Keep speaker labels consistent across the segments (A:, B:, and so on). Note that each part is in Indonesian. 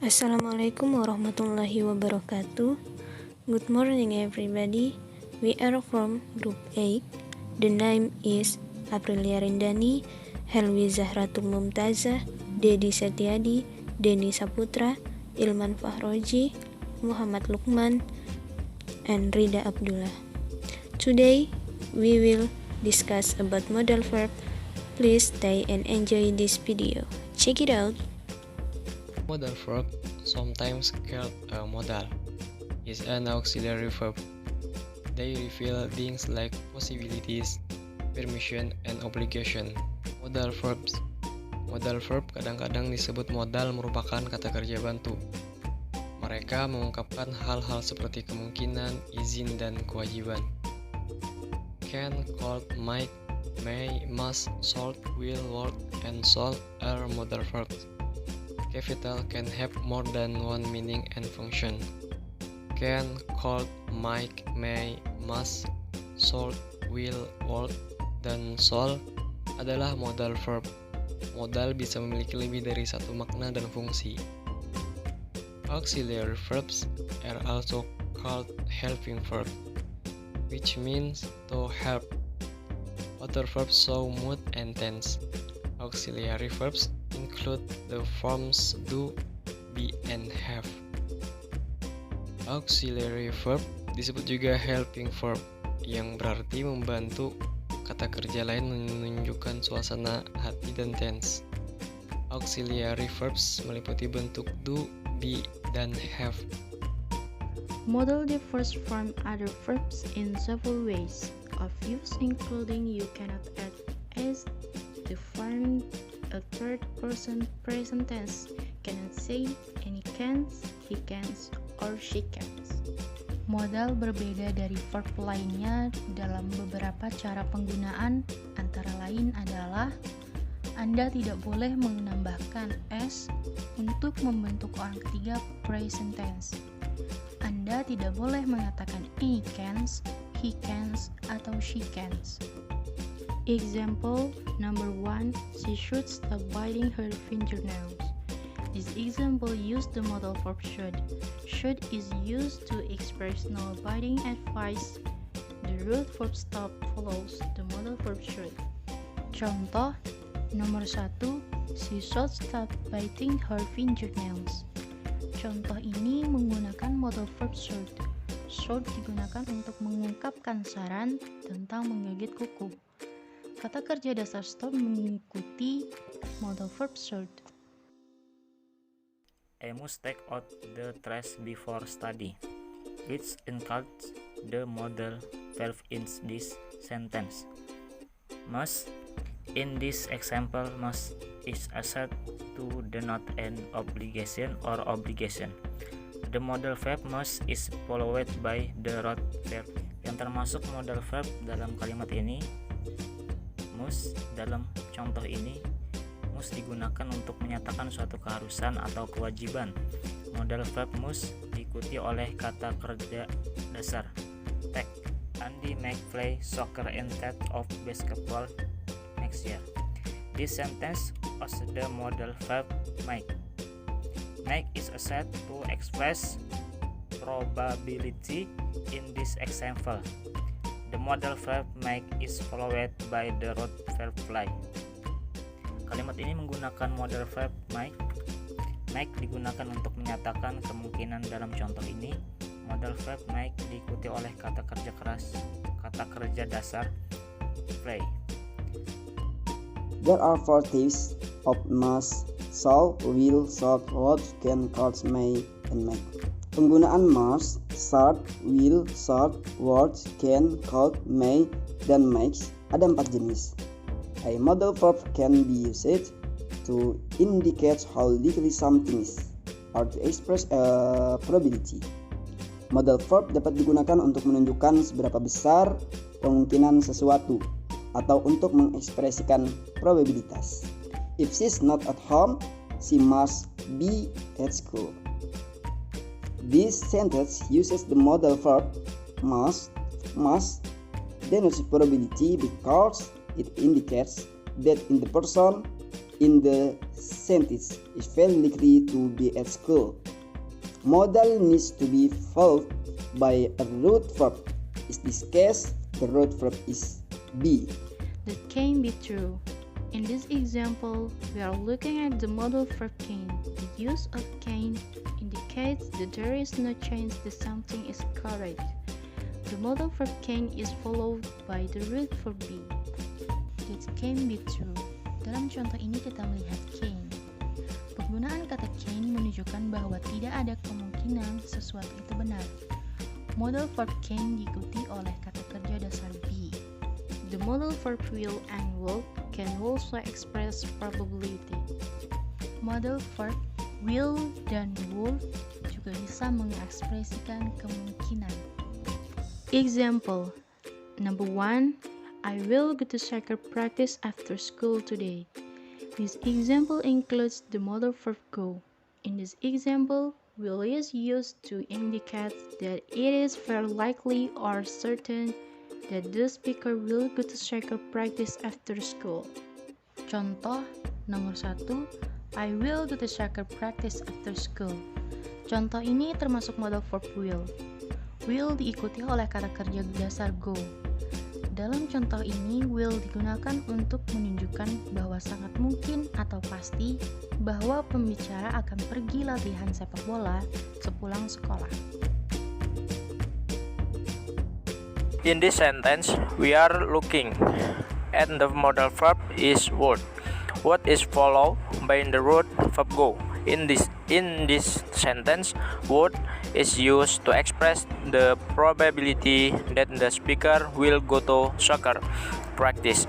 A: Assalamualaikum warahmatullahi wabarakatuh. Good morning everybody. We are from Group 8. The name is Aprilia Rindani, Helwi Zahratul Mumtazah, Dedi Setiadi, Deni Saputra, Ilman Fahroji, Muhammad Lukman, and Rida Abdullah. Today we will discuss about modal verb. Please stay and enjoy this video. Check it out.
B: Modal verb, sometimes called a modal, is an auxiliary verb. They reveal things like possibilities, permission, and obligation. Modal verb kadang-kadang disebut modal merupakan kata kerja bantu. Mereka mengungkapkan hal-hal seperti kemungkinan, izin, dan kewajiban. Can, could, might, may, must, should, will, would, and shall are modal verbs. Capital can have more than one meaning and function. Can, could, might, may, must, should, will, would, dan shall adalah modal verb. Modal bisa memiliki lebih dari satu makna dan fungsi. Auxiliary verbs are also called helping verb, which means to help. Other verbs show mood and tense. Auxiliary verbs include the forms do, be, and have. Auxiliary verb disebut juga helping verb, yang berarti membantu kata kerja lain menunjukkan suasana hati dan tense. Auxiliary verbs meliputi bentuk do, be, dan have.
C: Modal differs from other verbs in several ways of use, including you cannot add as to form a third person present tense, cannot say, any cans, he cans, or she cans. Modal berbeda dari verb lainnya dalam beberapa cara penggunaan, antara lain adalah Anda tidak boleh menambahkan s untuk membentuk orang ketiga present tense. Anda tidak boleh mengatakan any cans, he cans, atau she cans. Example number 1, she should stop biting her fingernails. This example used the modal verb should. Should is used to express no biting advice. The root verb stop follows the modal verb should. Contoh nomor 1, she should stop biting her fingernails. Contoh ini menggunakan modal verb should. Should digunakan untuk mengungkapkan saran tentang menggigit kuku. Kata kerja dasar stop mengikuti modal verb should.
D: I must take out the trash before study, which includes the modal verb in this sentence. Must, in this example, must is asset to denote an obligation or obligation. The modal verb must is followed by the root verb. Yang termasuk modal verb dalam kalimat ini, must dalam contoh ini, must digunakan untuk menyatakan suatu keharusan atau kewajiban. Modal verb must diikuti oleh kata kerja dasar. Take, Andy may play soccer instead of basketball next year. This sentence was the modal verb make. Make is a set to express probability in this example. The modal verb make is followed by the root verb fly. Kalimat ini menggunakan modal verb make. Make digunakan untuk menyatakan kemungkinan dalam contoh ini. Modal verb make diikuti oleh kata kerja dasar play.
E: There are 4 types of must, shall, will, should, would, can, could, may, and make. Penggunaan must, should, will, should, would, can, could, may, dan makes ada 4 jenis. A modal verb can be used to indicate how likely something is, or to express a probability. Modal verb dapat digunakan untuk menunjukkan seberapa besar kemungkinan sesuatu, atau untuk mengekspresikan probabilitas. If she is not at home, she must be at school. This sentence uses the modal verb must denotes probability because it indicates that in the person in the sentence is very likely to be at school. Modal needs to be followed by a root verb. In this case, the root verb is be.
C: That can be true. In this example, we are looking at the modal verb can. The use of can indicates that there is no chance that something is correct. The modal verb can is followed by the root verb be. That can be true. Dalam contoh ini kita melihat can. Penggunaan kata can menunjukkan bahwa tidak ada kemungkinan sesuatu itu benar. Modal verb can diikuti oleh kata kerja dasar be. The modal verb will and would can also express probability. Modal verb will dan would juga bisa mengekspresikan kemungkinan. Example number 1, I will go to soccer practice after school today. This example includes the modal verb go. In this example, will is used to indicate that it is very likely or certain that the speaker will go to soccer practice after school. Contoh nomor 1, I will go to soccer practice after school. Contoh ini termasuk modal verb will. Will diikuti oleh kata kerja dasar go. Dalam contoh ini, will digunakan untuk menunjukkan bahwa sangat mungkin atau pasti bahwa pembicara akan pergi latihan sepak bola sepulang sekolah.
F: In this sentence, we are looking at the modal verb is would. What is followed by the root verb go. In this sentence, would is used to express the probability that the speaker will go to soccer practice.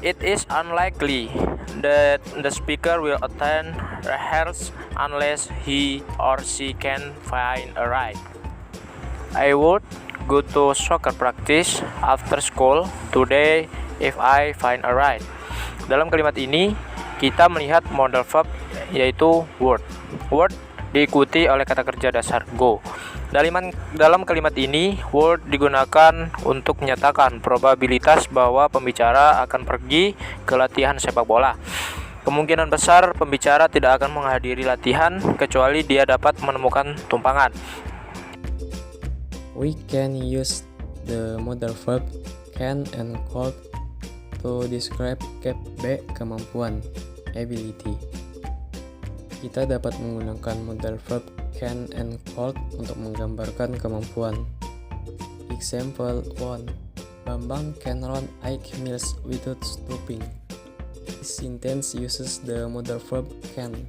F: It is unlikely that the speaker will attend rehearsals unless he or she can find a ride. I would go to soccer practice after school today if I find a ride. Dalam kalimat ini, kita melihat modal verb yaitu would. Would diikuti oleh kata kerja dasar go. Dalam kalimat ini, would digunakan untuk menyatakan probabilitas bahwa pembicara akan pergi ke latihan sepak bola. Kemungkinan besar pembicara tidak akan menghadiri latihan kecuali dia dapat menemukan tumpangan.
B: We can use the modal verb can and could to describe kemampuan, ability. Kita dapat menggunakan modal verb can and could untuk menggambarkan kemampuan. Example 1. Bambang can run 8 miles without stopping. This sentence uses the modal verb can.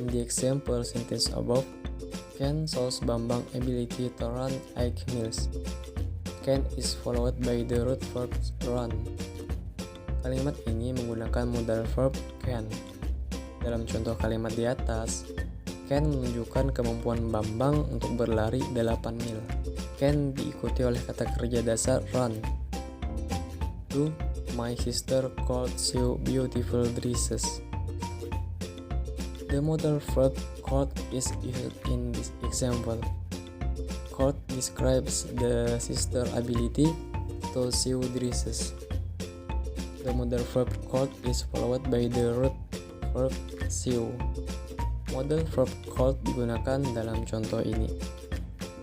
B: In the example sentence above, can shows Bambang ability to run 8 miles. Can is followed by the root verb run. Kalimat ini menggunakan modal verb can. Dalam contoh kalimat di atas, can menunjukkan kemampuan Bambang untuk berlari 8 mil. Can diikuti oleh kata kerja dasar run. 2. My sister could sew beautiful dresses. The modal verb could is used in this example. Could describes the sister's ability to sew dresses. The modal verb could is followed by the root verb sew. Modal verb could digunakan dalam contoh ini.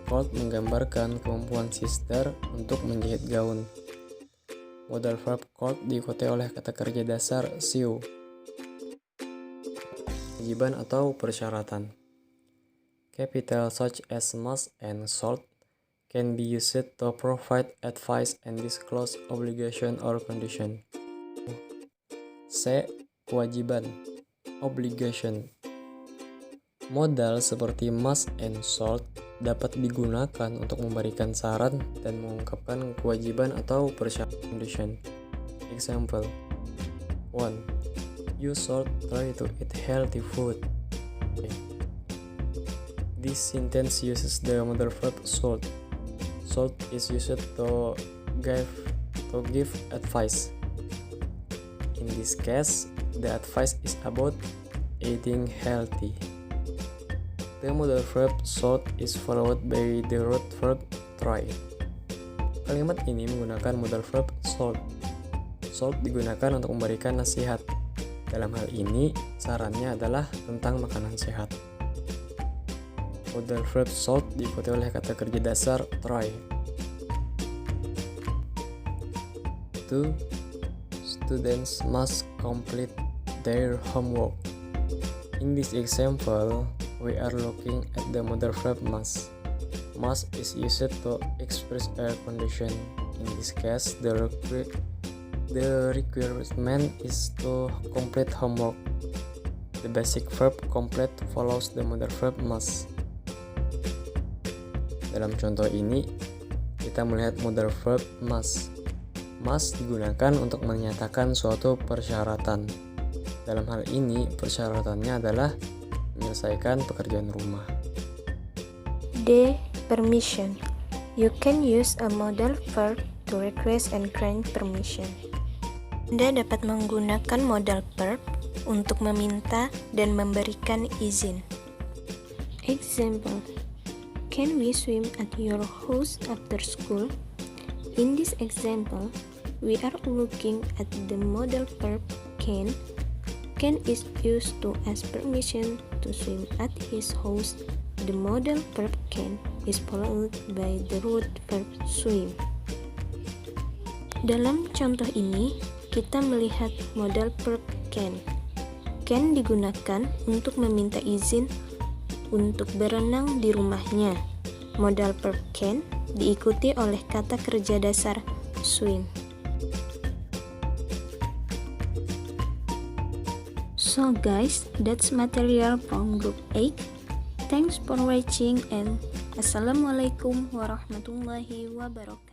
B: Could menggambarkan kemampuan sister untuk menjahit gaun. Modal verb could diikuti oleh kata kerja dasar sew. Kewajiban atau persyaratan. Capital such as must and should can be used to provide advice and disclose obligation or condition. C. Kewajiban, obligation. Modal seperti must and should dapat digunakan untuk memberikan saran dan mengungkapkan kewajiban atau persyaratan condition. Example 1. You should try to eat healthy food. This sentence uses the modal verb should. Should is used to give advice. In this case, the advice is about eating healthy. The modal verb should is followed by the root verb try. Kalimat ini menggunakan modal verb should. Should digunakan untuk memberikan nasihat. Dalam hal ini, sarannya adalah tentang makanan sehat. Modal verb should diikuti oleh kata kerja dasar try. 2. Students must complete their homework. In this example, we are looking at the modal verb must. Must is used to express a condition. In this case, the requirement is to complete homework. The basic verb complete follows the modal verb must. Dalam contoh ini, kita melihat modal verb must. Must digunakan untuk menyatakan suatu persyaratan. Dalam hal ini, persyaratannya adalah menyelesaikan pekerjaan rumah.
A: D. Permission. You can use a modal verb to request and grant permission. Anda dapat menggunakan modal verb untuk meminta dan memberikan izin. Example: can we swim at your house after school? In this example, we are looking at the modal verb can. Can is used to ask permission to swim at his house. The modal verb can is followed by the root verb swim. Dalam contoh ini, kita melihat modal verb can. Can digunakan untuk meminta izin untuk berenang di rumahnya. Modal verb can diikuti oleh kata kerja dasar swim. So guys, that's material from group 8. Thanks for watching and Assalamualaikum warahmatullahi wabarakatuh.